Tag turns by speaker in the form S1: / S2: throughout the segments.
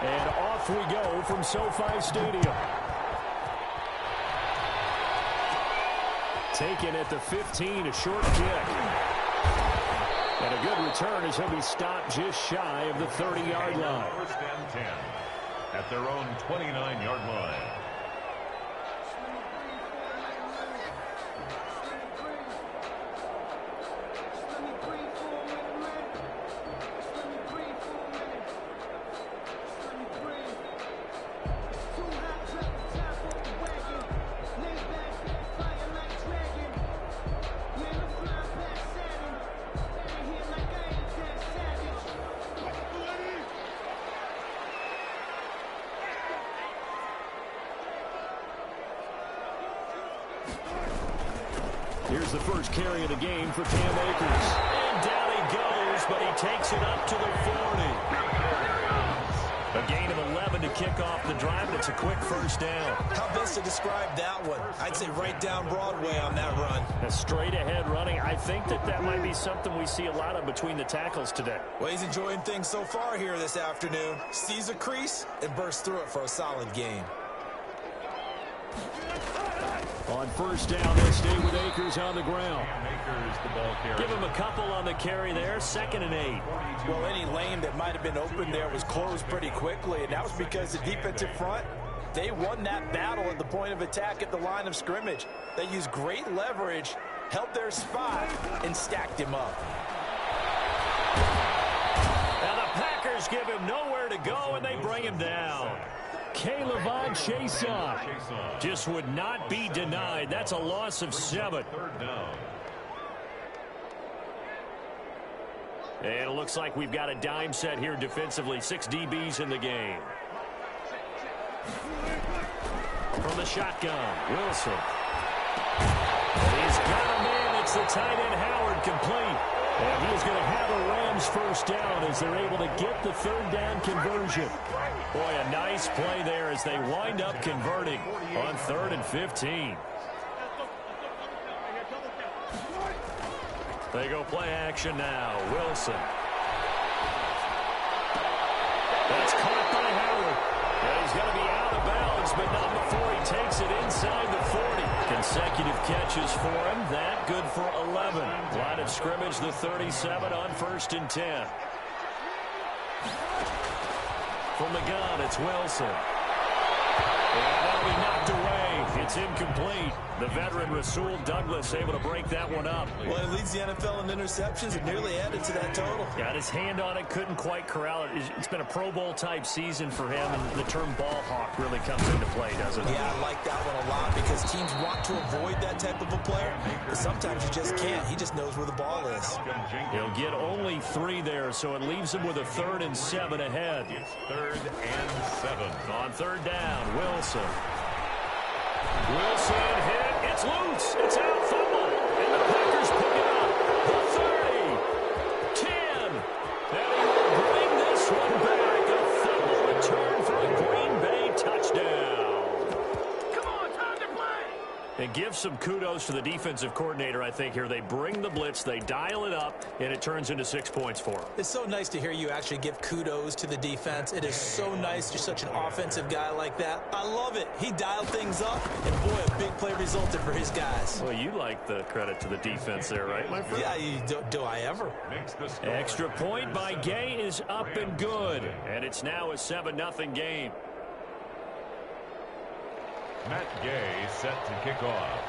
S1: And off we go from SoFi Stadium. Taken at the 15, a short kick. And a good return as he'll be stopped just shy of the 30-yard line.
S2: First and 10 at their own 29-yard line.
S1: Here's the first carry of the game for Cam Akers. And down he goes, but he takes it up to the 40. A gain of 11 to kick off the drive, and it's a quick first down.
S3: How best to describe that one? I'd say right down Broadway on that run.
S1: A straight-ahead running. I think that might be something we see a lot of between the tackles today.
S3: Well, he's enjoying things so far here this afternoon. Sees a crease and bursts through it for a solid gain.
S1: On first down, they stay with Akers on the ground.
S2: Akers, the ball carrier.
S1: Give him a couple on the carry there. 2nd and 8.
S3: Well, any lane that might have been open there was closed pretty quickly, and that was because the defensive front, they won that battle at the point of attack at the line of scrimmage. They used great leverage, held their spot, and stacked him up.
S1: And the Packers give him nowhere to go, and they bring him down. K'Lavon Chaisson just would not be denied. That's a loss of 7.
S2: Third down.
S1: And it looks like we've got a dime set here defensively. 6 DBs in the game. From the shotgun, Wilson. He's got a man. It's the tight end, Howard, complete. And he's going to have a Rams first down as they're able to get the 3rd down conversion. Boy, a nice play there as they wind up converting on 3rd and 15. They go play action now. Wilson. That's caught by Howard. And he's going to be out of bounds, but not before he takes it inside the 40. Consecutive catches for him. That good for 11. Line of scrimmage, the 37 on 1st and 10. From the gun, it's Wilson. And that'll be knocked away. It's incomplete. The veteran Rasul Douglas able to break that one up.
S3: Well, he leads the NFL in interceptions and nearly added to that total.
S1: Got his hand on it, couldn't quite corral it. It's been a Pro Bowl type season for him, and the term ball hawk really comes into play, doesn't it?
S3: Yeah, I like that one a lot because teams want to avoid that type of a player, but sometimes you just can't. He just knows where the ball is.
S1: He'll get only 3 there, so it leaves him with a 3rd and 7 ahead.
S2: It's 3rd and 7.
S1: On 3rd down, Wilson. Wilson hit. It's loose. It's out. Fumble. And the Packers pick it up. The 30. 10. And he will bring this one back. A fumble return for a Green Bay touchdown. Come on, time to play. And give some kudos to the defensive coordinator, I think, here. They bring the blitz, they dial it up, and it turns into 6 points for them.
S3: It's so nice to hear you actually give kudos to the defense. It is so nice. You're such an offensive guy like that. I love it. He dialed things up, and boy, a big play resulted for his guys.
S1: Well, you like the credit to the defense there, right, my friend?
S3: Yeah, do I ever?
S1: Extra point by Gay is up and good. And it's now a 7-0 game.
S2: Matt Gay set to kick off.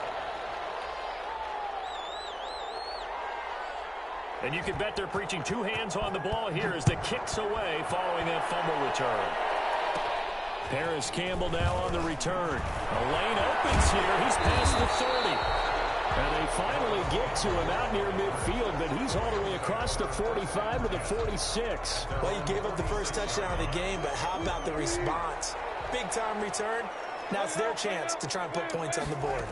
S1: And you can bet they're preaching 2 hands on the ball here as the kick's away following that fumble return. Paris Campbell now on the return. A lane opens here. He's past the 30. And they finally get to him out near midfield, but he's all the way across the 45 to the 46.
S3: Well, you gave up the first touchdown of the game, but how about the response? Big-time return. Now it's their chance to try and put points on the board.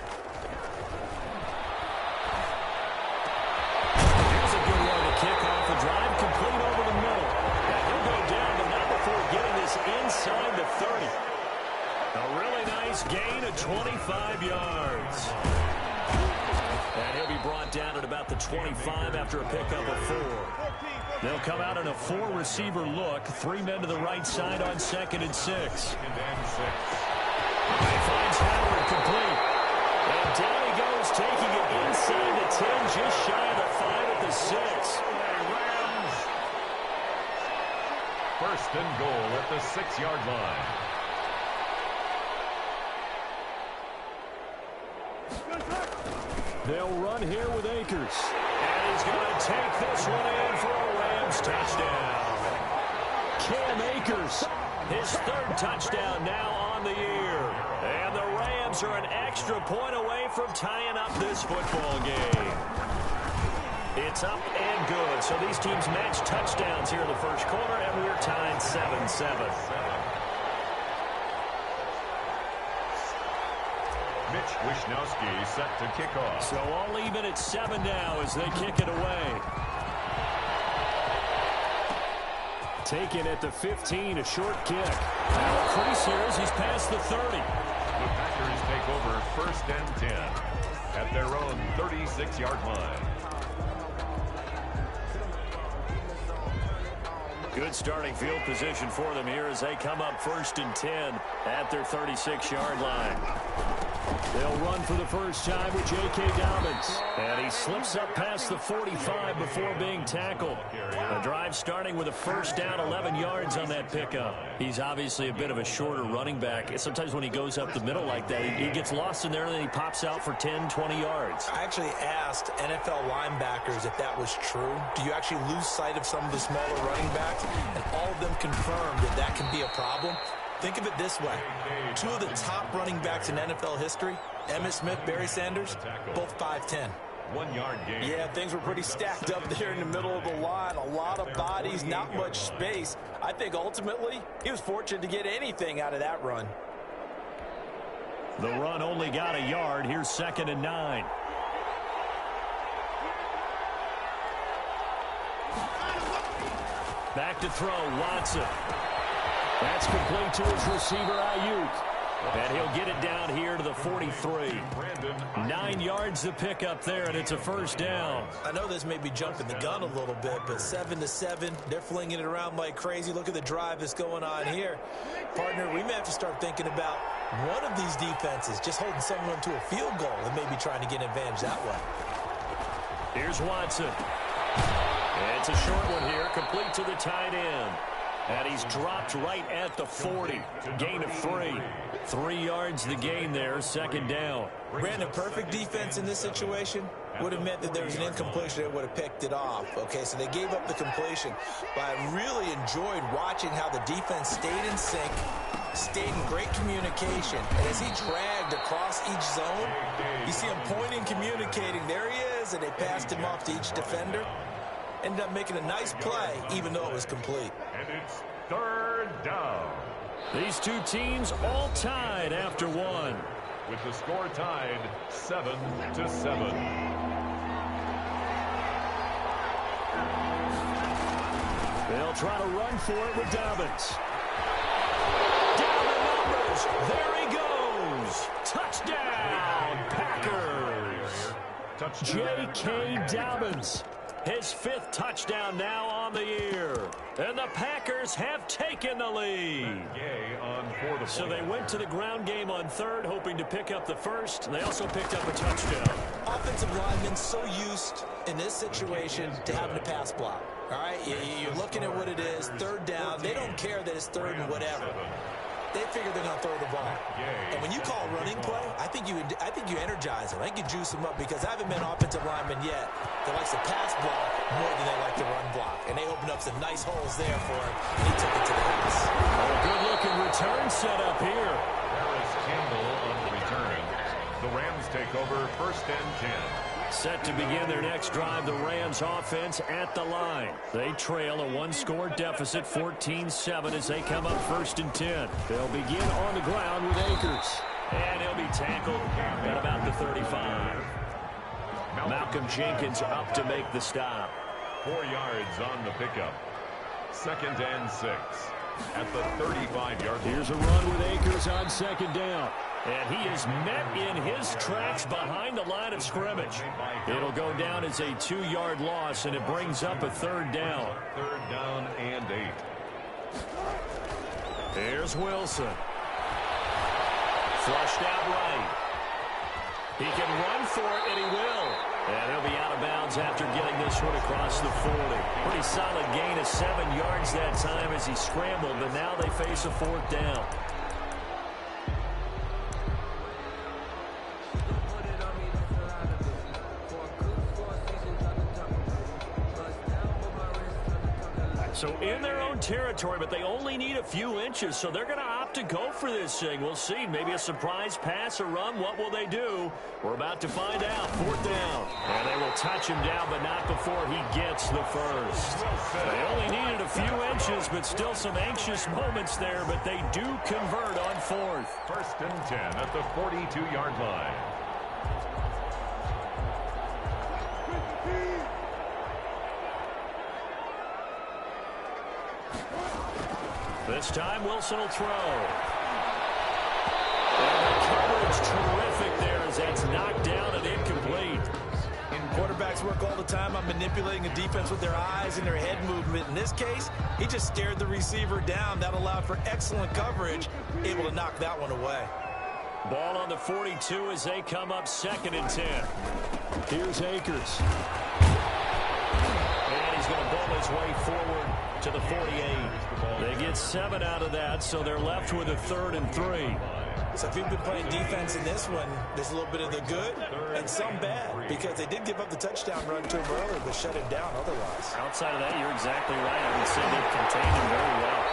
S1: Here's a good one to kick off the drive, complete over the middle. And he'll go down, but not before getting this inside the 30. A really nice gain of 25 yards. And he'll be brought down at about the 25 after a pickup of 4. They'll come out in a 4-receiver look. 3 men to the right side on 2nd and 6. He finds Howard complete. And down he goes, taking it inside the 10, just shy of the 5 at the 6.
S2: First and goal at the 6-yard line.
S1: They'll run here with Akers. And he's going to take this one in for a Rams touchdown. Cam Akers, his 3rd touchdown now on the year. And the Rams are an extra point away from tying up this football game. It's up and good. So these teams match touchdowns here in the first quarter, and we're tied 7-7.
S2: Mitch Wishnowsky set to kick off.
S1: So all even at 7 now as they kick it away. Taken at the 15, a short kick. Now a crease here as he's past the 30.
S2: The Packers take over 1st and 10 at their own 36-yard line.
S1: Good starting field position for them here as they come up 1st and 10 at their 36-yard line. They'll run for the first time with J.K. Dobbins. And he slips up past the 45 before being tackled. The drive starting with a first down, 11 yards on that pickup. He's obviously a bit of a shorter running back. Sometimes when he goes up the middle like that, he gets lost in there and then he pops out for 10, 20 yards.
S3: I actually asked NFL linebackers if that was true. Do you actually lose sight of some of the smaller running backs? And all of them confirmed that that can be a problem. Think of it this way. 2 of the top running backs in NFL history, Emmitt Smith, Barry Sanders, both 5'10".
S2: 1-yard gain.
S3: Yeah, things were pretty stacked up there in the middle of the line. A lot of bodies, not much space. I think ultimately he was fortunate to get anything out of that run.
S1: The run only got a yard. Here's 2nd and 9. Back to throw, Watson. That's complete to his receiver, Ayuk. And he'll get it down here to the 43. 9 yards to pick up there, and it's a first down.
S3: I know this may be jumping the gun a little bit, but 7-7, they're flinging it around like crazy. Look at the drive that's going on here. Partner, we may have to start thinking about one of these defenses just holding someone to a field goal and maybe trying to get an advantage that way.
S1: Here's Watson. And it's a short one here, complete to the tight end. And he's dropped right at the 40. Gain of 3. 3 yards the gain there, 2nd down.
S3: Brandon, perfect defense in this situation would have meant that there was an incompletion that would have picked it off. Okay, so they gave up the completion. But I really enjoyed watching how the defense stayed in sync, stayed in great communication. And as he dragged across each zone, you see him pointing, communicating. There he is, and they passed him off to each defender. Ended up making a nice play, even though it was complete.
S2: And it's 3rd down.
S1: These two teams all tied after 1.
S2: With the score tied 7-7.
S1: They'll try to run for it with Dobbins. Down the numbers. There he goes. Touchdown, Packers. J.K. Dobbins. His 5th touchdown now on the year. And the Packers have taken the lead. So they went to the ground game on 3rd, hoping to pick up the 1st. They also picked up a touchdown.
S3: Offensive linemen so used in this situation to having a pass block. All right, you're looking at what it is, 3rd down. They don't care that it's 3rd and whatever. They figure they're going to throw the ball. And when you call a running play, I think you energize them. I think you juice them up because I haven't met offensive linemen yet that likes to pass block more than they like to run block. And they opened up some nice holes there for him, and he took it to the house.
S1: Oh, good-looking return set up here.
S2: Harris Campbell on the return. The Rams take over 1st and 10.
S1: Set to begin their next drive, the Rams offense at the line. They trail a 1-score deficit, 14-7, as they come up 1st and 10. They'll begin on the ground with Akers. And he'll be tackled at about the 35. Malcolm Jenkins up to make the stop.
S2: 4 yards on the pickup. 2nd and 6 at the 35-yard line.
S1: Here's a run with Akers on 2nd down. And he is met in his tracks behind the line of scrimmage. It'll go down as a 2-yard loss, and it brings up a third down.
S2: Third down and 8.
S1: Here's Wilson. Flushed out right. He can run for it, and he will. And he'll be out of bounds after getting this one across the 40. Pretty solid gain of 7 yards that time as he scrambled, but now they face a 4th down. So in their own territory, but they only need a few inches, so they're going to opt to go for this thing. We'll see. Maybe a surprise pass or run. What will they do? We're about to find out. 4th down. And they will touch him down, but not before he gets the first. They only needed a few inches, but still some anxious moments there, but they do convert on 4th.
S2: 1st and 10 at the 42-yard line.
S1: This time, Wilson will throw. And the coverage terrific there as that's knocked down and incomplete.
S3: Quarterbacks work all the time on manipulating a defense with their eyes and their head movement. In this case, he just stared the receiver down. That allowed for excellent coverage, able to knock that one away.
S1: Ball on the 42 as they come up 2nd and 10. Here's Akers. And he's going to bowl his way forward to the 48. They get 7 out of that, so they're left with a 3rd and 3.
S3: So if you've been playing defense in this one, there's a little bit of the good and some bad, because they did give up the touchdown run to him earlier, but shut him down otherwise.
S1: Outside of that, you're exactly right. I would say they've contained him very well.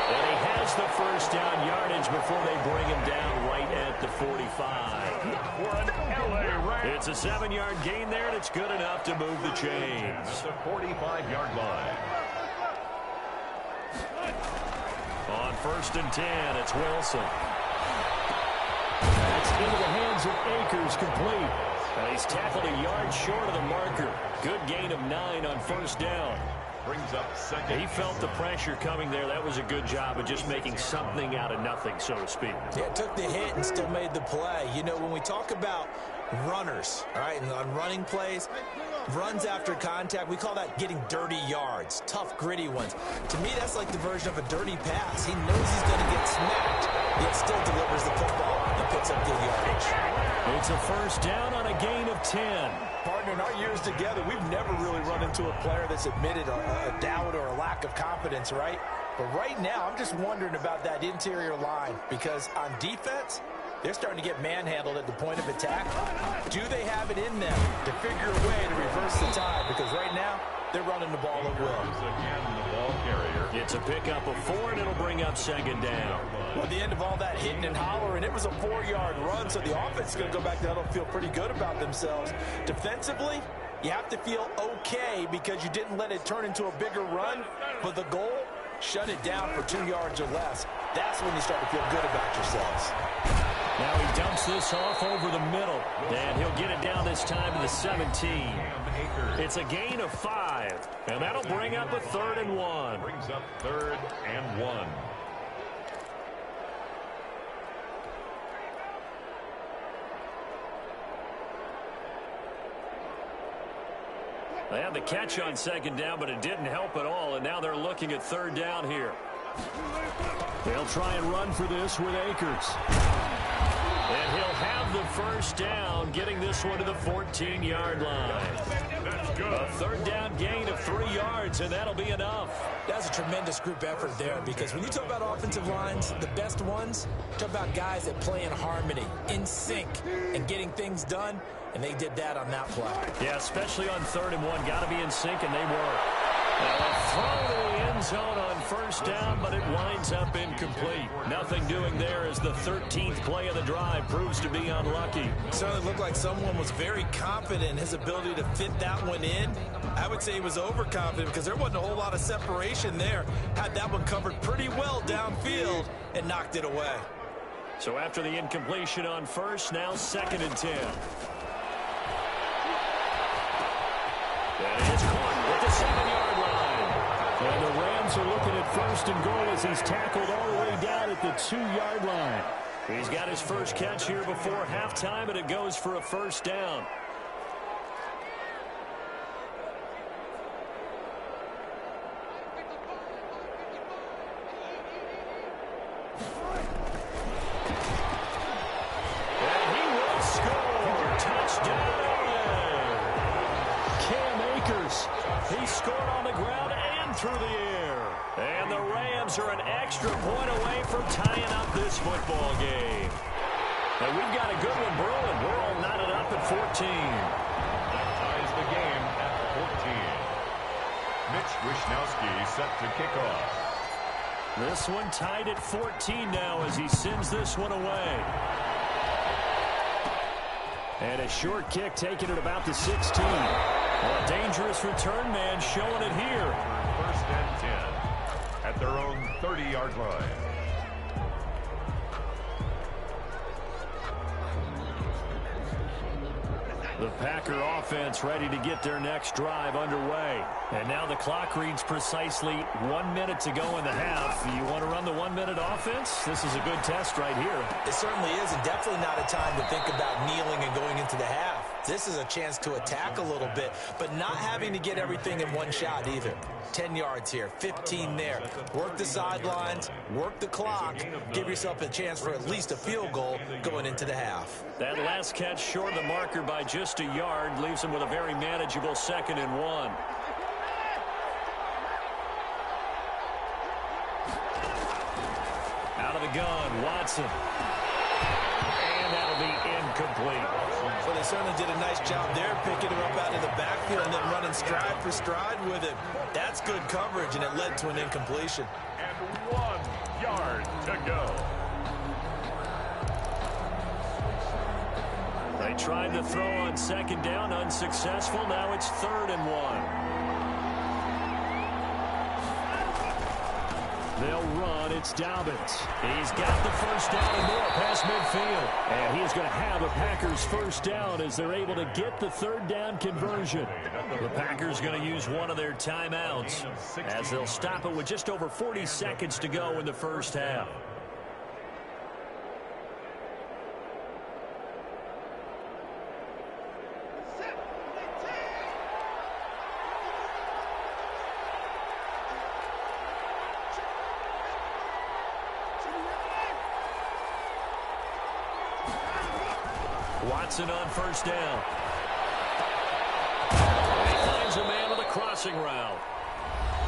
S1: And he has the first down yardage before they bring him down right at the 45. It's a 7-yard gain there, and it's good enough to move the chains.
S2: That's a 45-yard line.
S1: On 1st and 10, it's Wilson. That's into the hands of Akers, complete. And he's tackled a yard short of the marker. Good gain of 9 on 1st down.
S2: Brings up 2nd.
S1: He felt the pressure coming there. That was a good job of just making something out of nothing, so to speak.
S3: Yeah, took the hit and still made the play. You know, when we talk about runners, all right, and on running plays, runs after contact, we call that getting dirty yards, tough, gritty ones. To me, that's like the version of a dirty pass. He knows he's going to get smacked, yet still delivers the football and picks up good yardage.
S1: It's a 1st down on a gain of 10.
S3: Partner, in our years together, we've never really run into a player that's admitted a doubt or a lack of confidence, right? But right now, I'm just wondering about that interior line, because on defense, they're starting to get manhandled at the point of attack. Do they have it in them to figure a way to reverse the tide? Because right now, they're running the ball at will.
S2: Again, the ball carrier.
S1: It's a pickup of 4, and it'll bring up 2nd down.
S3: Well, at the end of all that hitting and hollering, it was a 4-yard run, so the offense is going to go back down and feel pretty good about themselves. Defensively, you have to feel okay because you didn't let it turn into a bigger run, but the goal, shut it down for 2 yards or less. That's when you start to feel good about yourselves.
S1: Now he dumps this off over the middle, and he'll get it down this time to the 17. It's a gain of 5, and that'll bring up a 3rd and 1.
S2: Brings up 3rd and 1.
S1: They had the catch on 2nd down, but it didn't help at all, and now they're looking at 3rd down here. They'll try and run for this with Akers. And he'll have the first down, getting this one to the 14-yard line. A 3rd down gain of 3 yards, and that'll be enough.
S3: That's a tremendous group effort there, because when you talk about offensive lines, the best ones, talk about guys that play in harmony, in sync, and getting things done, and they did that on that play.
S1: Yeah, especially on 3rd and 1. Got to be in sync, and they were. Now a throw to the end zone on 1st down, but it winds up incomplete. Nothing doing there as the 13th play of the drive proves to be unlucky.
S3: Certainly looked like someone was very confident in his ability to fit that one in. I would say he was overconfident because there wasn't a whole lot of separation there. Had that one covered pretty well downfield and knocked it away.
S1: So after the incompletion on 1st, now 2nd and 10. And it's caught at the 7-yard line. And the Rams are looking at 1st and goal as he's tackled all the way down at the 2-yard line. He's got his first catch here before halftime, and it goes for a first down. And he will score. Touchdown. Cam Akers. He scored on the ground and through the air. And the Rams are an extra point away from tying up this football game. And we've got a good one brewing. We're all knotted up at 14.
S2: That ties the game at 14. Mitch Wishnowsky set to kick off.
S1: This one tied at 14 now as he sends this one away. And a short kick taken at about the 16. Well, a dangerous return man showing it here.
S2: First and 10 at their own 30-yard line.
S1: The Packer offense ready to get their next drive underway. And now the clock reads precisely 1 minute to go in the half. You want to run the 1 minute offense? This is a good test right here.
S3: It certainly is, and definitely not a time to think about kneeling and going into the half. This is a chance to attack a little bit, but not having to get everything in one shot either. 10 yards here, 15 there. Work the sidelines, work the clock, give yourself a chance for at least a field goal going into the half.
S1: That last catch short of the marker by just a yard leaves him with a very manageable 2nd and 1. Out of the gun, Watson. And that'll be incomplete.
S3: Well, they certainly did a nice job there, picking him up out of the backfield and then running stride for stride with him. That's good coverage, and it led to an incompletion.
S2: And 1 yard to go.
S1: They tried to throw on 2nd down, unsuccessful. Now it's 3rd and 1. They'll run. It's Dobbins. He's got the first down and more past midfield. And he's going to have a Packers first down as they're able to get the 3rd down conversion. The Packers going to use one of their timeouts as they'll stop it with just over 40 seconds to go in the first half. Watson on first down. And he finds a man with a crossing route.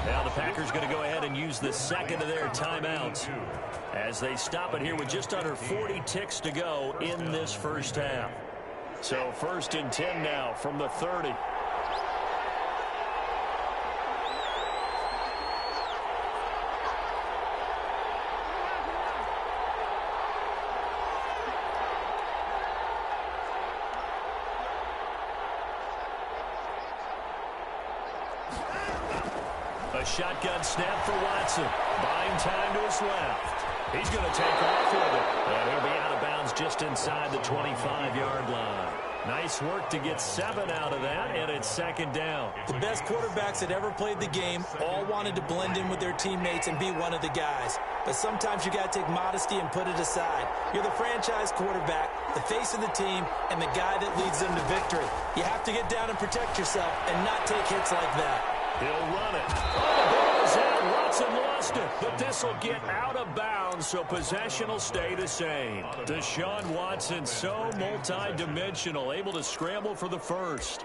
S1: Now the Packers going to go ahead and use the 2nd of their timeouts as they stop it here with just under 40 ticks to go in this first half. So 1st and 10 now from the 30. A shotgun snap for Watson. Buying time to his left. He's going to take off with it. And he'll be out of bounds just inside the 25-yard line. Nice work to get 7 out of that, and it's 2nd down.
S3: The best quarterbacks that ever played the game all wanted to blend in with their teammates and be one of the guys. But sometimes you got to take modesty and put it aside. You're the franchise quarterback, the face of the team, and the guy that leads them to victory. You have to get down and protect yourself and not take hits like that.
S1: He'll run it. Oh, the ball is out. Watson lost it. But this will get out of bounds, so possession will stay the same. Deshaun Watson, so multi-dimensional, able to scramble for the first.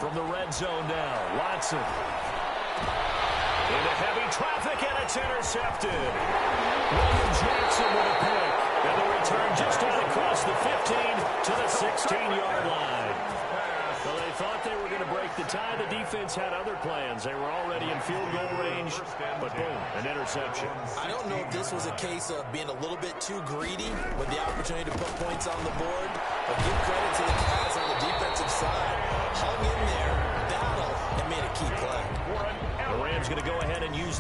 S1: From the red zone now, Watson. Into heavy traffic, and it's intercepted. William Jackson with a pick. And the return just out across the 15 to the 16-yard line. So they thought they were going to break the tie. The defense had other plans. They were already in field goal range, but boom, an interception.
S3: I don't know if this was a case of being a little bit too greedy with the opportunity to put points on the board, but give credit to the guys on the defensive side. Hung in there, battled, and made a key play.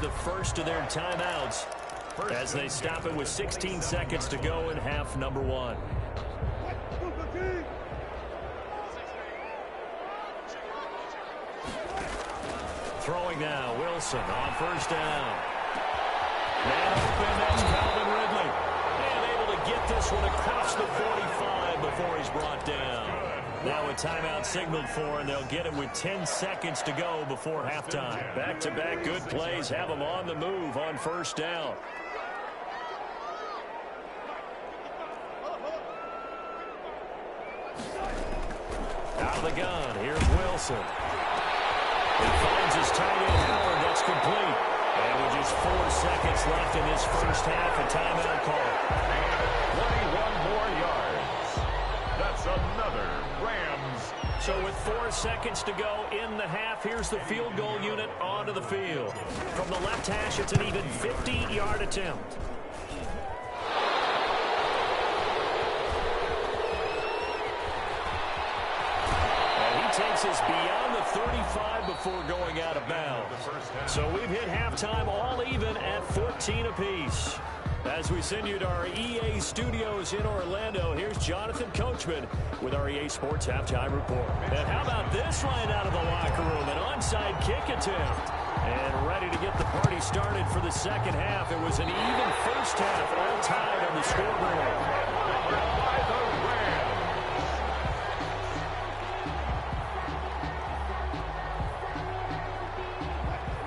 S1: the first of their timeouts as they stop it with 16 seconds to go in half number one. Throwing now, Wilson on first down. Man open, that's Calvin Ridley. And able to get this one across the 45 before he's brought down. Now a timeout signaled for, and they'll get it with 10 seconds to go before halftime. Back-to-back good plays have them on the move on first down. Out of the gun, here's Wilson. He finds his tight end, Howard. That's complete. And with just 4 seconds left in this first half, a timeout call.
S2: And 21 more yards. That's another Rams.
S1: So with 4 seconds to go in the half, here's the field goal unit onto the field. From the left hash, it's an even 50-yard attempt. Takes us beyond the 35 before going out of bounds. So we've hit halftime all even at 14 apiece. As we send you to our EA studios in Orlando, here's Jonathan Coachman with our EA Sports Halftime Report. And how about this line out of the locker room? An onside kick attempt. And ready to get the party started for the second half. It was an even first half, all tied on the scoreboard.
S2: By the Rams.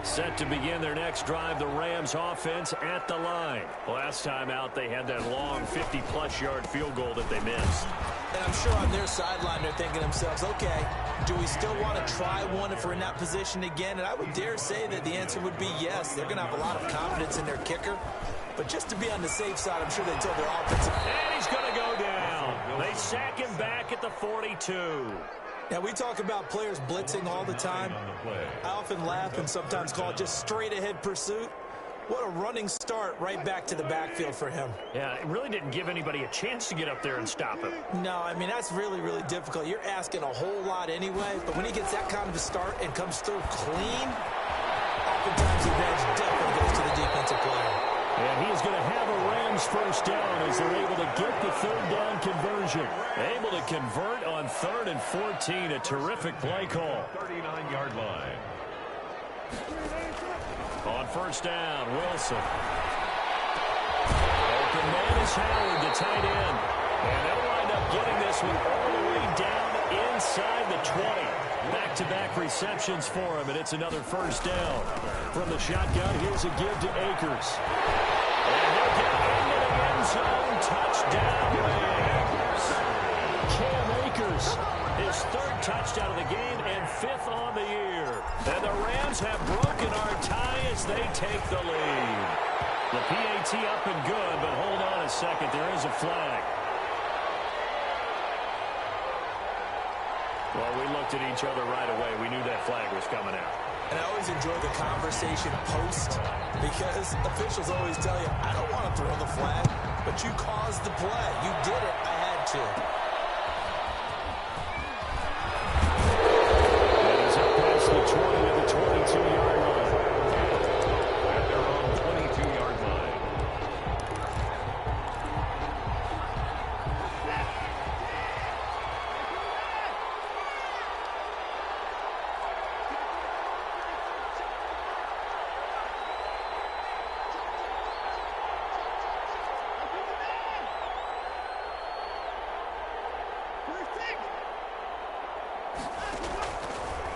S1: Set to begin their next drive, the Rams offense at the line. Last time out, they had that long 50-plus yard field goal that they missed.
S3: And I'm sure on their sideline, they're thinking to themselves, okay, do we still want to try one if we're in that position again? And I would dare say that the answer would be yes. They're going to have a lot of confidence in their kicker. But just to be on the safe side, I'm sure they told their offensive.
S1: And he's going to go down. They sack him back at the 42.
S3: Now, we talk about players blitzing all the time. I often laugh and sometimes call it just straight-ahead pursuit. What a running start right back to the backfield for him.
S1: Yeah, it really didn't give anybody a chance to get up there and stop him.
S3: No, I mean, that's really, really difficult. You're asking a whole lot anyway, but when he gets that kind of a start and comes through clean, oftentimes the advantage definitely goes to the defensive player.
S1: And he is going to have a Rams first down as they're able to get the third down conversion. Able to convert on 3rd and 14. A terrific play call.
S2: 39-yard line.
S1: On first down, Wilson. Open man is Howard, the tight end. And they'll wind up getting this one all the way down inside the 20. Back-to-back receptions for him, and it's another first down. From the shotgun, here's a give to Akers. And he'll get into the end zone. Touchdown, Rams. Cam Akers, his 3rd touchdown of the game and 5th on the year. And the Rams have broken our tie as they take the lead. The PAT up and good, but hold on a second. There is a flag. Well, we looked at each other right away. We knew that flag was coming out.
S3: And I always enjoy the conversation post because officials always tell you, I don't want to throw the flag, but you caused the play. You did it. I had to.
S1: That is up past the 20 to the 22-yard line.
S2: At their own 22-yard line.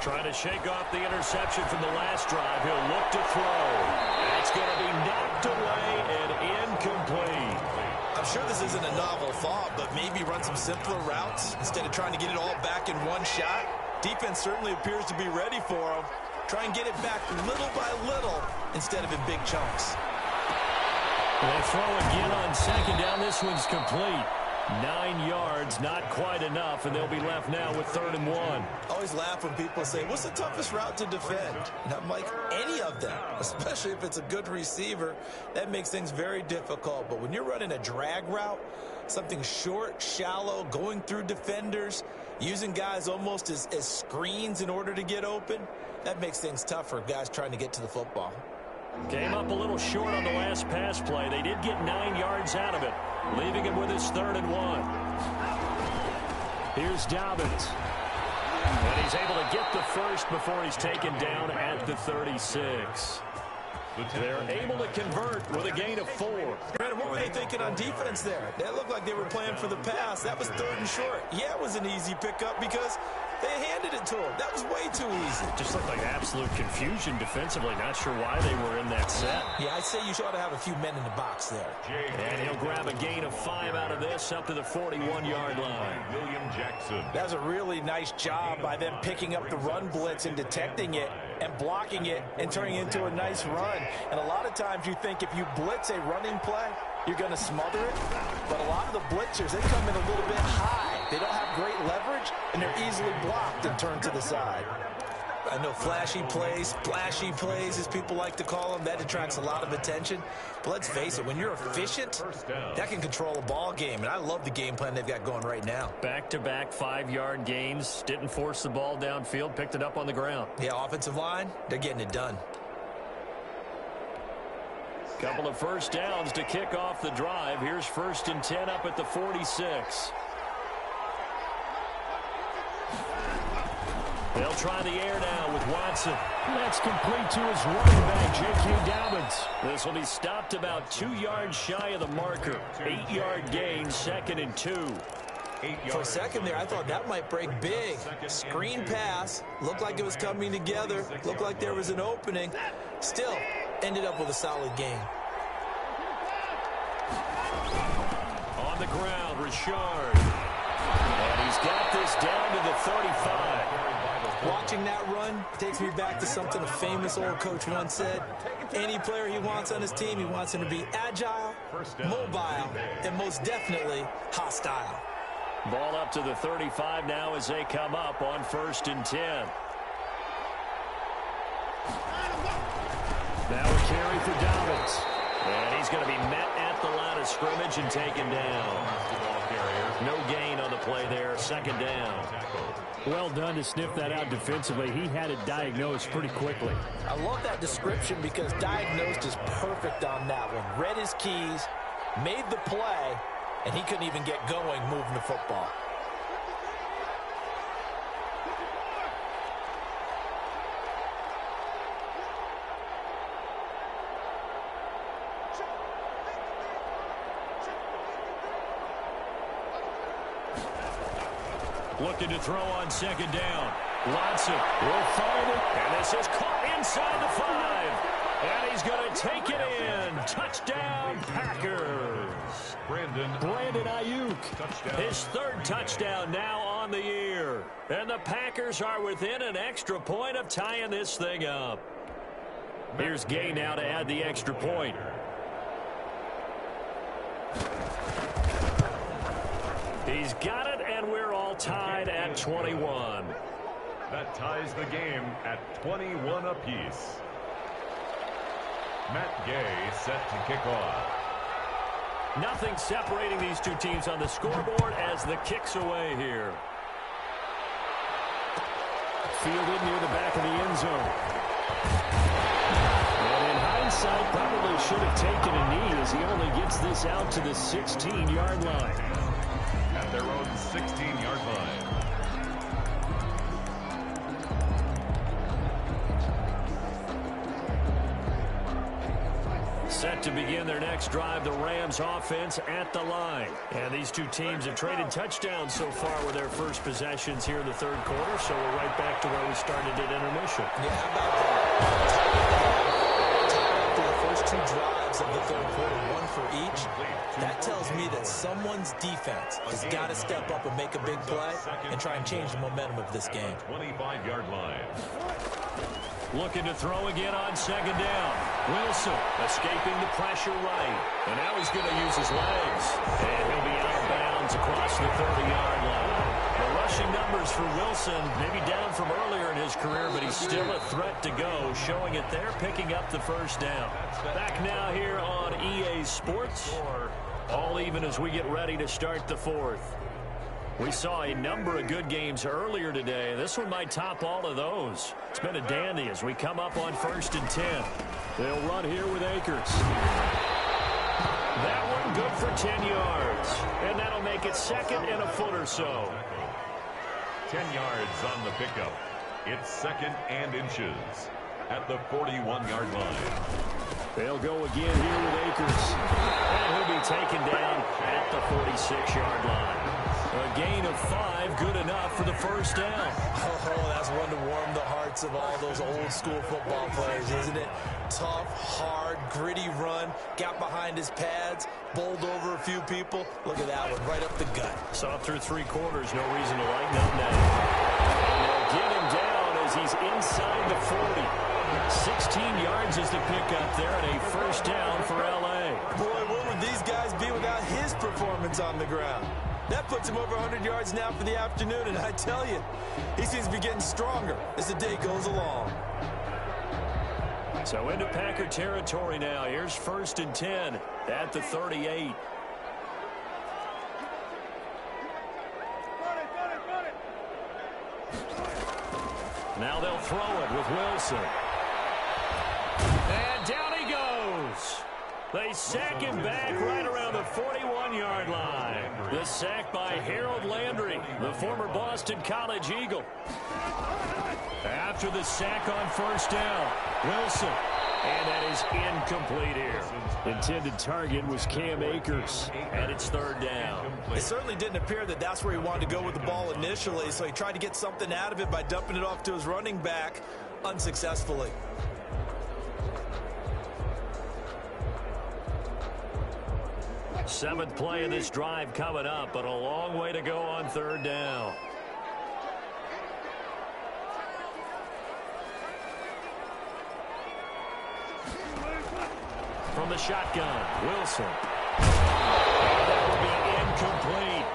S1: Trying to shake off the interception from the last drive. He'll look to throw. That's going to be knocked away and incomplete.
S3: I'm sure this isn't a novel thought, but maybe run some simpler routes instead of trying to get it all back in one shot. Defense certainly appears to be ready for him. Try and get it back little by little instead of in big chunks.
S1: They throw again on second down. This one's complete. 9 yards, not quite enough, and they'll be left now with 3rd and 1.
S3: I always laugh when people say, what's the toughest route to defend? And I'm like, any of them, especially if it's a good receiver. That makes things very difficult. But when you're running a drag route, something short, shallow, going through defenders, using guys almost as screens in order to get open, that makes things tough for guys trying to get to the football.
S1: Came up a little short on the last pass play. They did get 9 yards out of it, leaving him with his 3rd and 1. Here's Dobbins. And he's able to get the first before he's taken down at the 36. They're able to convert with a gain of 4.
S3: What were they thinking on defense there? They looked like they were playing for the pass. That was 3rd and short. Yeah, it was an easy pickup because they handed it to him. That was way too easy.
S1: Just looked like absolute confusion defensively. Not sure why they were in that set.
S3: Yeah, I'd say you ought to have a few men in the box there.
S1: And he'll grab a gain of 5 out of this up to the 41-yard line.
S2: William Jackson.
S3: That was a really nice job by them picking up the run blitz and detecting it and blocking it and turning it into a nice run. And a lot of times you think if you blitz a running play, you're going to smother it. But a lot of the blitzers, they come in a little bit high. They don't have great leverage, and they're easily blocked and turned to the side. I know flashy plays, splashy plays, as people like to call them, that attracts a lot of attention. But let's face it, when you're efficient, that can control a ball game. And I love the game plan they've got going right now.
S1: Back-to-back 5-yard gains. Didn't force the ball downfield. Picked it up on the ground.
S3: Yeah, offensive line, they're getting it done.
S1: Couple of first downs to kick off the drive. Here's 1st and 10 up at the 46. They'll try the air now with Watson. That's complete to his running back, J.K. Dobbins. This will be stopped about 2 yards shy of the marker. 8-yard gain, 2nd and 2.
S3: For a second there, I thought that might break big. Screen pass. Looked like it was coming together. Looked like there was an opening. Still, ended up with a solid gain.
S1: On the ground, Richard. And he's got this down to the 35.
S3: Watching that run takes me back to something a famous old coach once said. Any player he wants on his team, he wants him to be agile, mobile, and most definitely hostile.
S1: Ball up to the 35 now as they come up on 1st and 10. Now a carry for Dobbins. And he's going to be met at the line of scrimmage and taken down. No gain on the play there. 2nd down.
S4: Well done to sniff that out defensively. He had it diagnosed pretty quickly.
S3: I love that description because diagnosed is perfect on that one. Read his keys, made the play, and he couldn't even get going moving the football.
S1: Looking to throw on 2nd down. Watson will find it, and this is caught inside the 5. And he's going to take it in. Touchdown, Packers. Brandon Ayuk. Touchdown. His 3rd touchdown now on the year. And the Packers are within an extra point of tying this thing up. Here's Gay now to add the extra point. He's got it, and we're all tied at 21.
S2: That ties the game at 21 apiece. Matt Gay set to kick off.
S1: Nothing separating these two teams on the scoreboard as the kick's away here. Fielded near the back of the end zone. And in hindsight, probably should have taken a knee as he only gets this out to the 16-yard line.
S2: At their own 16-yard line.
S1: Set to begin their next drive, the Rams offense at the line. And these two teams have traded touchdowns so far with their first possessions here in the 3rd quarter, so we're right back to where we started at intermission.
S3: Yeah, how about that? Tied up the first 2 drives of the 3rd quarter, 1 for each. That tells me that someone's defense has got to step up and make a big play and try and change the momentum of this game.
S2: 25-yard line.
S1: Looking to throw again on 2nd down. Wilson escaping the pressure right. And now he's going to use his legs. And he'll be out of bounds across the 30-yard line. The rushing numbers for Wilson maybe down from earlier in his career, but he's still a threat to go, showing it there, picking up the 1st down. Back now here on EA Sports. All even as we get ready to start the 4th.
S4: We saw a number of good games earlier today. This one might top all of those. It's been a dandy as we come up on 1st and 10. They'll run here with Akers. That one good for 10 yards. And that'll make it 2nd and a foot or so.
S2: 10 yards on the pickup. It's 2nd and inches at the 41-yard line.
S4: They'll go again here with Akers. And he'll be taken down at the 46-yard line. A gain of 5, good enough for the first down.
S3: Oh, that's one to warm the hearts of all those old-school football players, isn't it? Tough, hard, gritty run, got behind his pads, bowled over a few people. Look at that one, right up the gut.
S4: Saw through 3 quarters, no reason to lighten up now. And they'll get him down as he's inside the 40. 16 yards is the pickup there, and a first down for L.A.
S3: Boy, what would these guys be without his performance on the ground? That puts him over 100 yards now for the afternoon, and I tell you, he seems to be getting stronger as the day goes along.
S4: So into Packer territory now. Here's 1st and 10 at the 38. Now they'll throw it with Wilson. And down he goes. They sack him back right around the 41-yard line. The sack by Harold Landry, the former Boston College Eagle. After the sack on 1st down, Wilson. And that is incomplete here. Intended target was Cam Akers, and it's 3rd down.
S3: It certainly didn't appear that that's where he wanted to go with the ball initially, so he tried to get something out of it by dumping it off to his running back unsuccessfully.
S4: Seventh play of this drive coming up, but a long way to go on 3rd down. From the shotgun, Wilson. That will be incomplete.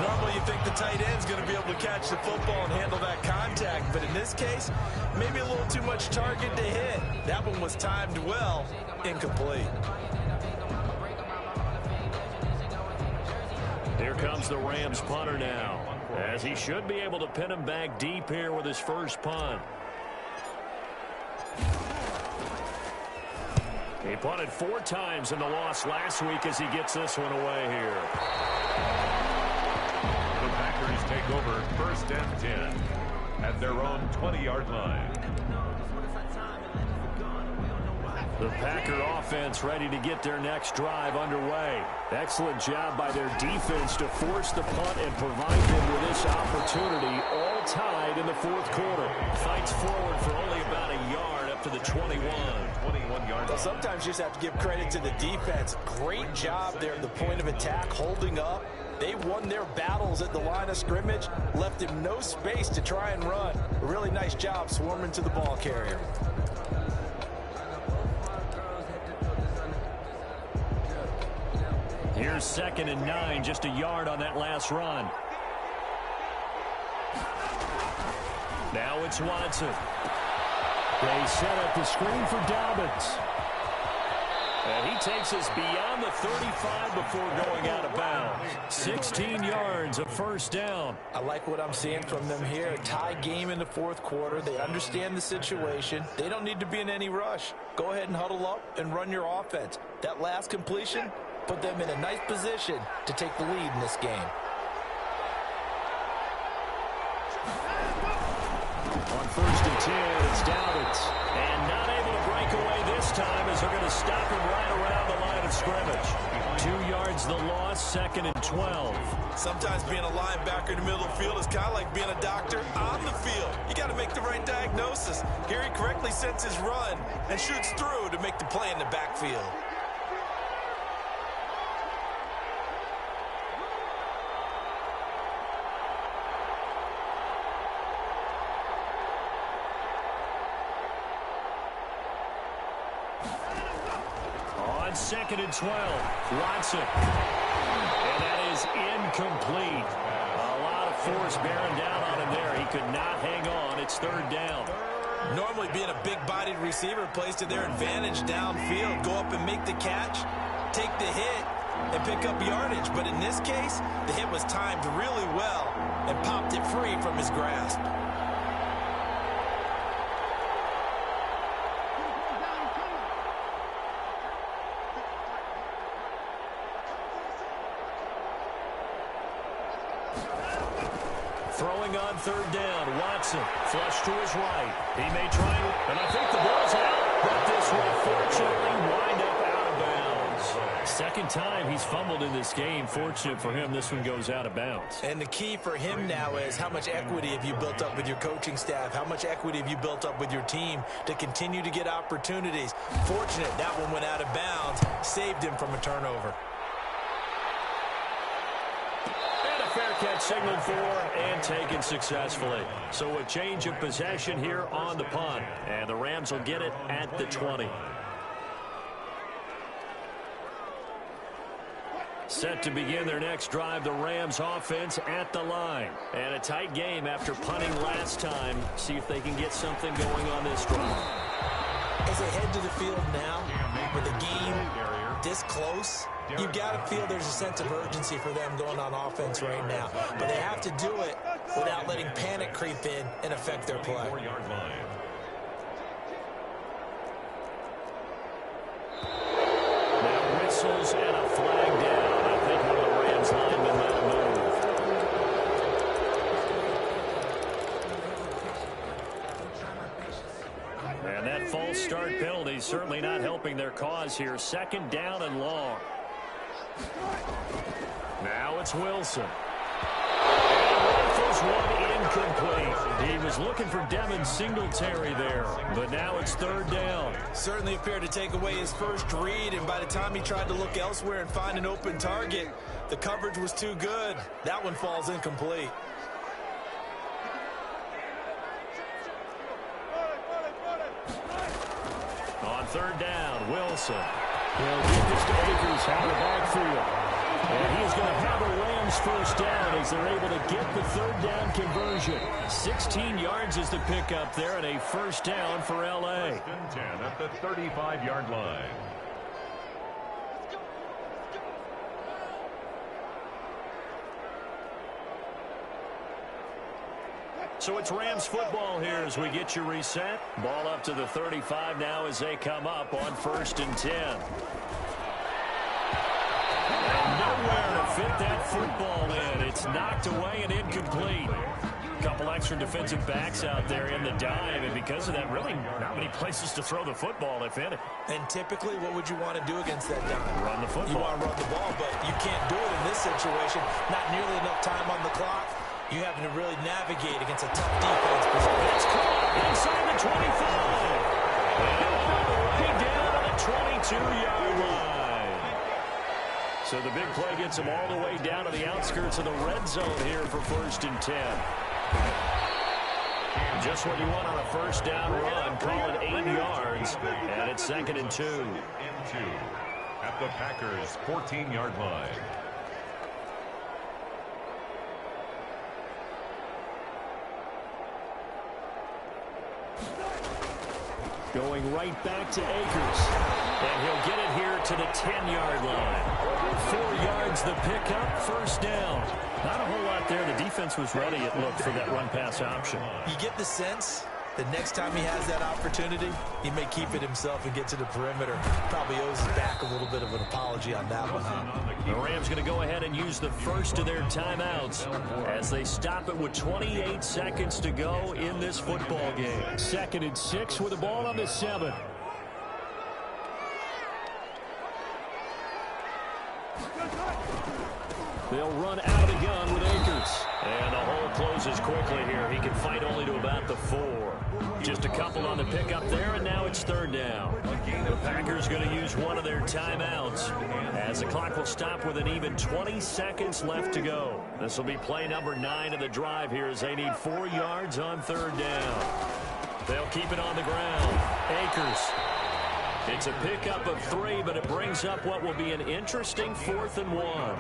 S3: Normally you think the tight end's going to be able to catch the football and handle that contact, but in this case, maybe a little too much target to hit. That one was timed well, incomplete.
S4: Here comes the Rams punter now, as he should be able to pin him back deep here with his first punt. He punted 4 times in the loss last week as he gets this one away here.
S2: The Packers take over 1st and 10 at their own 20-yard line.
S4: The Packer offense ready to get their next drive underway. Excellent job by their defense to force the punt and provide them with this opportunity, all tied in the 4th quarter. Fights forward for only about a yard up to the 21-yard line.
S3: Sometimes you just have to give credit to the defense. Great job there at the point of attack, holding up. They won their battles at the line of scrimmage, left him no space to try and run. A really nice job swarming to the ball carrier.
S4: Here's 2nd and 9, just a yard on that last run. Now it's Watson. They set up the screen for Dobbins. And he takes us beyond the 35 before going out of bounds. 16 yards, a first down.
S3: I like what I'm seeing from them here. A tie game in the 4th quarter. They understand the situation. They don't need to be in any rush. Go ahead and huddle up and run your offense. That last completion put them in a nice position to take the lead in this game.
S4: On 1st and 10, it's Dobbins. And not able to break away this time as they're going to stop him right around the line of scrimmage. 2 yards the loss, 2nd and 12.
S3: Sometimes being a linebacker in the middle of the field is kind of like being a doctor on the field. You got to make the right diagnosis. Here he correctly sets his run and shoots through to make the play in the backfield.
S4: On 2nd and 12, Watson. And that is incomplete. A lot of force bearing down on him there. He could not hang on. It's 3rd down.
S3: Normally being a big-bodied receiver plays to their advantage downfield. Go up and make the catch, take the hit, and pick up yardage. But in this case, the hit was timed really well and popped it free from his grasp.
S4: Throwing on third down, Watson, flush to his right. He may try, and I think the ball's out, but this will fortunately wind up out of bounds. Second time he's fumbled in this game. Fortunate for him, this one goes out of bounds.
S3: And the key for him now is how much equity have you built up with your coaching staff? How much equity have you built up with your team to continue to get opportunities? Fortunate that one went out of bounds, saved him from a turnover.
S4: Fair catch signaled for and taken successfully. So a change of possession here on the punt. And the Rams will get it at the 20. Set to begin their next drive, the Rams offense at the line. And a tight game after punting last time. See if they can get something going on this drive.
S3: As they head to the field now, with the game this close, you've got to feel there's a sense of urgency for them going on offense right now. But they have to do it without letting panic creep in and affect their play.
S4: Now whistles and a flag down. I think one of the Rams linemen might have moved. And that false start penalty certainly not helping their cause here. Second down and long. Now it's Wilson. And rifles one incomplete. He was looking for Devin Singletary there, but now it's third down.
S3: Certainly appeared to take away his first read, and by the time he tried to look elsewhere and find an open target, the coverage was too good. That one falls incomplete.
S4: On third down, Wilson. He'll get this to Akers out of the backfield. And he's going to have a Rams first down as they're able to get the third down conversion. 16 yards is the pickup there, and a first down for L.A.
S2: 10 at the 35-yard line.
S4: So it's Rams football here as we get you reset. Ball up to the 35 now as they come up on 1st and 10. And nowhere to fit that football in. It's knocked away and incomplete. A couple extra defensive backs out there in the dime, and because of that, really not many places to throw the football, if any.
S3: And typically, what would you want to do against that dime?
S4: Run the football.
S3: You want to run the ball, but you can't do it in this situation. Not nearly enough time on the clock. You having to really navigate against a tough defense.
S4: It's caught inside the 25. And all the way down to the 22-yard line. So the big play gets them all the way down to the outskirts of the red zone here for 1st and 10. Just what you want on a first down run. Call it 8 yards. And it's 2nd and 2.
S2: At the Packers' 14-yard line.
S4: Going right back to Akers. And he'll get it here to the 10-yard line. 4 yards the pickup, first down. Not a whole lot there. The defense was ready, it looked, for that run-pass option.
S3: You get the sense that next time he has that opportunity, he may keep it himself and get to the perimeter. Probably owes his back a little bit of an apology on that one, huh?
S4: The Rams going to go ahead and use the first of their timeouts as they stop it with 28 seconds to go in this football game. 2nd and 6 with the ball on the 7. They'll run out of the gun with Akers. And the hole closes quickly here. He can fight only to about the 4. Just a couple on the pickup there, and now it's 3rd down. The Packers going to use one of their timeouts as the clock will stop with an even 20 seconds left to go. This will be play number 9 of the drive here as they need 4 yards on 3rd down. They'll keep it on the ground. Akers. It's a pickup of 3, but it brings up what will be an interesting 4th and 1.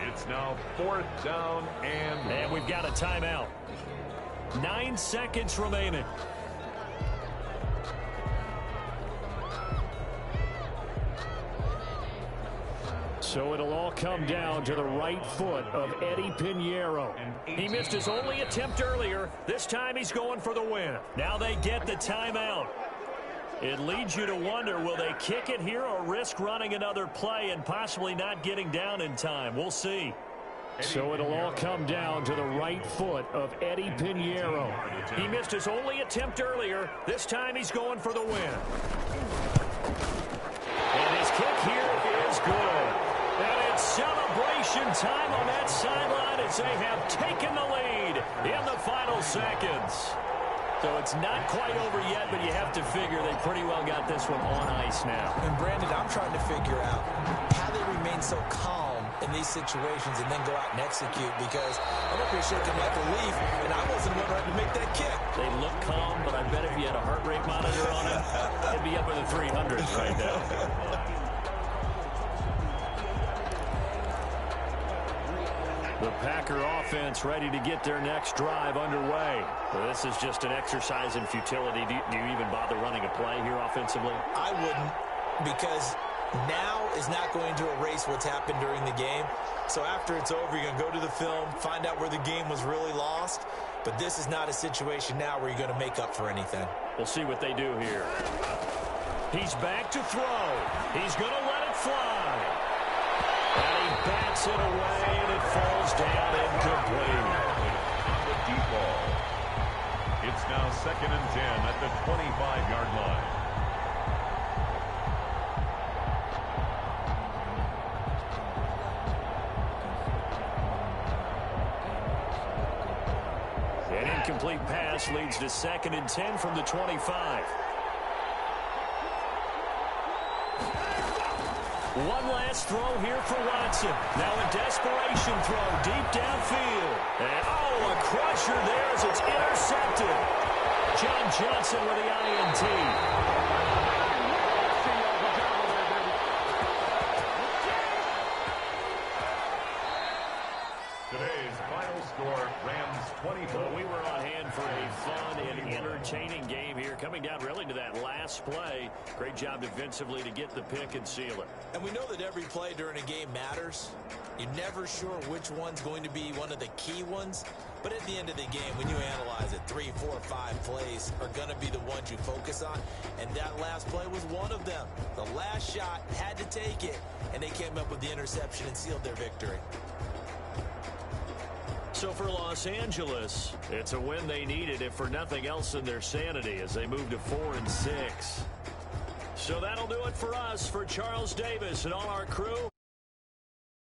S2: It's now 4th down and
S4: we've got a timeout. 9 seconds remaining. So So it'll all come down to the right foot of Eddie Pinheiro. He missed his only attempt earlier. This time he's going for the win. Now they get the timeout. It leads you to wonder, will they kick it here or risk running another play and possibly not getting down in time? We'll see. So it'll all come down to the right foot of Eddie Pinheiro. He missed his only attempt earlier. This time he's going for the win. And his kick here is good. And it's celebration time on that sideline as they have taken the lead in the final seconds. So it's not quite over yet, but you have to figure they pretty well got this one on ice now.
S3: And Brandon, I'm trying to figure out how they remain so calm in these situations and then go out and execute, because I'm up here shaking like a leaf, and I wasn't the one right to make that kick.
S4: They look calm, but I bet if you had a heart rate monitor on it, it'd be up in the 300s right now. The Packer offense ready to get their next drive underway. Well, this is just an exercise in futility. Do you even bother running a play here offensively?
S3: I wouldn't, because now is not going to erase what's happened during the game. So after it's over, you're going to go to the film, find out where the game was really lost. But this is not a situation now where you're going to make up for anything.
S4: We'll see what they do here. He's back to throw. He's going to let it fly. And he bats it away, and it falls down incomplete.
S2: The deep ball. It's now 2nd and 10 at the 25-yard line.
S4: An incomplete pass leads to 2nd and 10 from the 25. One last throw here for Watson. Now a desperation throw deep downfield. And oh, a crusher there as it's intercepted. John Johnson with the INT.
S2: Today's final score, Rams 24.
S4: Well, we were on hand for a fun and entertaining game here, coming down really to that last play. Great job defensively to get the pick and seal it.
S3: And we know that every play during a game matters. You're never sure which one's going to be one of the key ones. But at the end of the game, when you analyze it, 3, 4, 5 plays are going to be the ones you focus on. And that last play was one of them. The last shot had to take it, and they came up with the interception and sealed their victory.
S4: So for Los Angeles, it's a win they needed, if for nothing else than their sanity, as they move to 4-6. So that'll do it for us. For Charles Davis and all our crew.